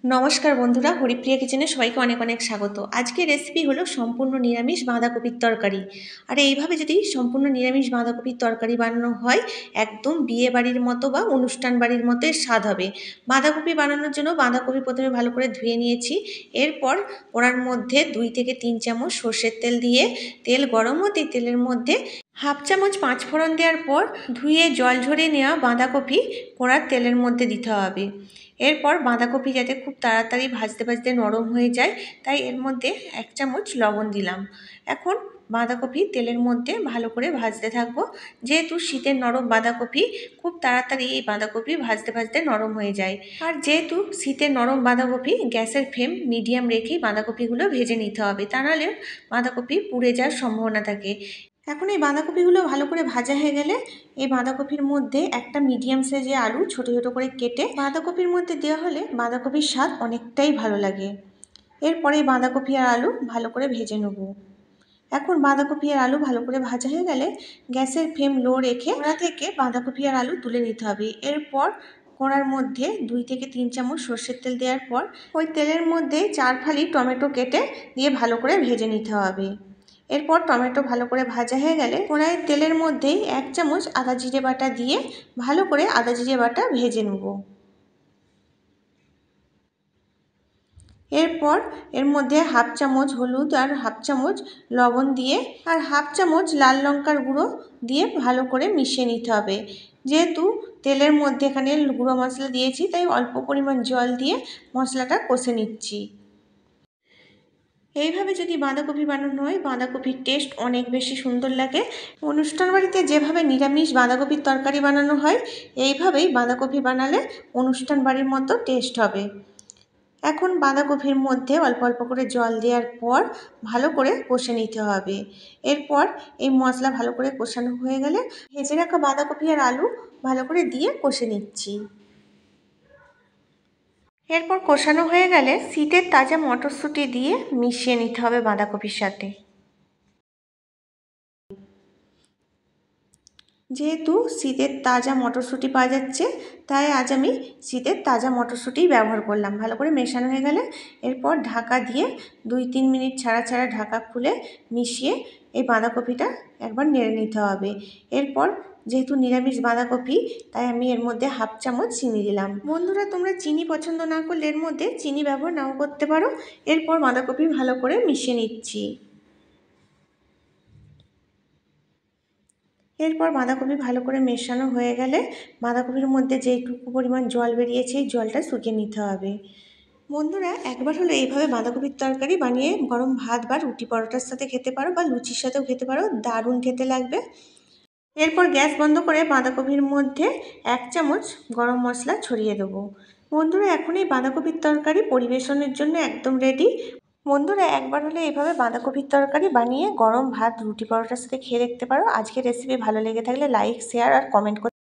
নমস্কার বন্ধুরা, হরিপ্রিয়া কিচেনে সবাইকে অনেক অনেক স্বাগত। আজকের রেসিপি হলো সম্পূর্ণ নিরামিষ বাঁধাকপির তরকারি। আর এইভাবে যদি সম্পূর্ণ নিরামিষ বাঁধাকপির তরকারি বানানো হয়, একদম বিয়ে বাড়ির মতো বা অনুষ্ঠান বাড়ির মতো স্বাদ হবে। বাঁধাকপি বানানোর জন্য বাঁধাকপি প্রথমে ভালো করে ধুয়ে নিয়েছি। এরপর ওনার মধ্যে 2 থেকে 3 চামচ সর্ষের তেল দিয়ে তেল গরম হতে তেলের মধ্যে হাফ চামচ পাঁচফোড়ন দেওয়ার পর ধুয়ে জল ঝরিয়ে নেওয়া বাঁধাকপি কড়ার তেলের মধ্যে দিতে হবে। এরপর বাঁধাকপি যাতে খুব তাড়াতাড়ি ভাজতে ভাজতে নরম হয়ে যায়, তাই এর মধ্যে 1 চামচ লবণ দিলাম। এখন বাঁধাকপি তেলের মধ্যে ভালো করে ভাজতে থাকবো। যেহেতু শীতের নরম বাঁধাকপি, খুব তাড়াতাড়ি এই বাঁধাকপি ভাজতে ভাজতে নরম হয়ে যায়। আর যেহেতু শীতের নরম বাঁধাকপি, গ্যাসের ফ্লেম মিডিয়াম রেখেই বাঁধাকপিগুলো ভেজে নিতে হবে, তা নাহলে বাঁধাকপি পুড়ে যাওয়ার সম্ভাবনা থাকে। এখন এই বাঁধাকপিগুলো ভালো করে ভাজা হয়ে গেলে এই বাঁধাকপির মধ্যে একটা মিডিয়াম সাইজের আলু ছোট ছোট করে কেটে বাঁধাকপির মধ্যে দেওয়া হলে বাঁধাকপির স্বাদ অনেকটাই ভালো লাগে। এরপরে বাঁধাকপি আর আলু ভালো করে ভেজে নেব। এখন বাঁধাকপি আর আলু ভালো করে ভাজা হয়ে গেলে গ্যাসের ফ্লেম লো রেখে কড়া থেকে বাঁধাকপি আর আলু তুলে নিতে হবে। এরপর কড়ার মধ্যে 2 থেকে 3 চামচ সর্ষের তেল দেওয়ার পর ওই তেলের মধ্যে 4 ফালি টমেটো কেটে দিয়ে ভালো করে ভেজে নিতে হবে। এরপর টমেটো ভালো করে ভাজা হয়ে গেলে কড়াইয়ের তেলের মধ্যেই 1 চামচ আদা জিরে বাটা দিয়ে ভালো করে আদা জিরে বাটা ভেজে নেব। এরপর এর মধ্যে হাফ চামচ হলুদ আর হাফ চামচ লবণ দিয়ে আর হাফ চামচ লাল লঙ্কার গুঁড়ো দিয়ে ভালো করে মিশিয়ে নিতে হবে। যেহেতু তেলের মধ্যে এখানে গুঁড়ো মশলা দিয়েছি, তাই অল্প পরিমাণ জল দিয়ে মশলাটা কষে নিচ্ছি। এইভাবে যদি বাঁধাকপি বানানো হয়, বাঁধাকপির টেস্ট অনেক বেশি সুন্দর লাগে। অনুষ্ঠান বাড়িতে যেভাবে নিরামিষ বাঁধাকপির তরকারি বানানো হয়, এইভাবেই বাঁধাকপি বানালে অনুষ্ঠান বাড়ির মতো টেস্ট হবে। এখন বাঁধাকপির মধ্যে অল্প অল্প করে জল দেওয়ার পর ভালো করে কষে নিতে হবে। এরপর এই মশলা ভালো করে কষানো হয়ে গেলে ভেজে রাখা বাঁধাকপি আর আলু ভালো করে দিয়ে কষে নিচ্ছি। এরপর কষানো হয়ে গেলে শীতের তাজা মটরশুঁটি দিয়ে মিশিয়ে নিতে হবে বাঁধাকপির সাথে। যেহেতু শীতের তাজা মটরশুঁটি পাওয়া যাচ্ছে, তাই আজ আমি শীতের তাজা মটরশুঁটিই ব্যবহার করলাম। ভালো করে মেশানো হয়ে গেলে এরপর ঢাকা দিয়ে 2-3 মিনিট ছাড়া ছাড়া ঢাকা খুলে মিশিয়ে এই বাঁধাকপিটা একবার নেড়ে নিতে হবে। এরপর যেহেতু নিরামিষ বাঁধাকপি, তাই আমি এর মধ্যে হাফ চামচ চিনি দিলাম। বন্ধুরা, তোমরা চিনি পছন্দ না করলে এর মধ্যে চিনি ব্যবহার নাও করতে পারো। এরপর বাঁধাকপি ভালো করে মিশিয়ে নিচ্ছি। এরপর বাঁধাকপি ভালো করে মেশানো হয়ে গেলে বাঁধাকপির মধ্যে যেইটুকু পরিমাণ জল বেরিয়েছে, এই জলটা শুকিয়ে নিতে হবে। বন্ধুরা, একবার হলো এইভাবে বাঁধাকপির তরকারি বানিয়ে গরম ভাত বা রুটি পরোটার সাথে খেতে পারো বা লুচির সাথেও খেতে পারো, দারুণ খেতে লাগবে। এরপর গ্যাস বন্ধ করে বাঁধাকপির মধ্যে 1 চামচ গরম মশলা ছড়িয়ে দেবো। বন্ধুরা, এখন এই বাঁধাকপির তরকারি পরিবেশনের জন্য একদম রেডি। বন্ধুরা, একবার হলে এইভাবে বাঁধাকপির তরকারি বানিয়ে গরম ভাত রুটি পরোটার সাথে খেয়ে দেখতে পারো। আজকের রেসিপি ভালো লেগে থাকলে লাইক, শেয়ার আর কমেন্ট করতে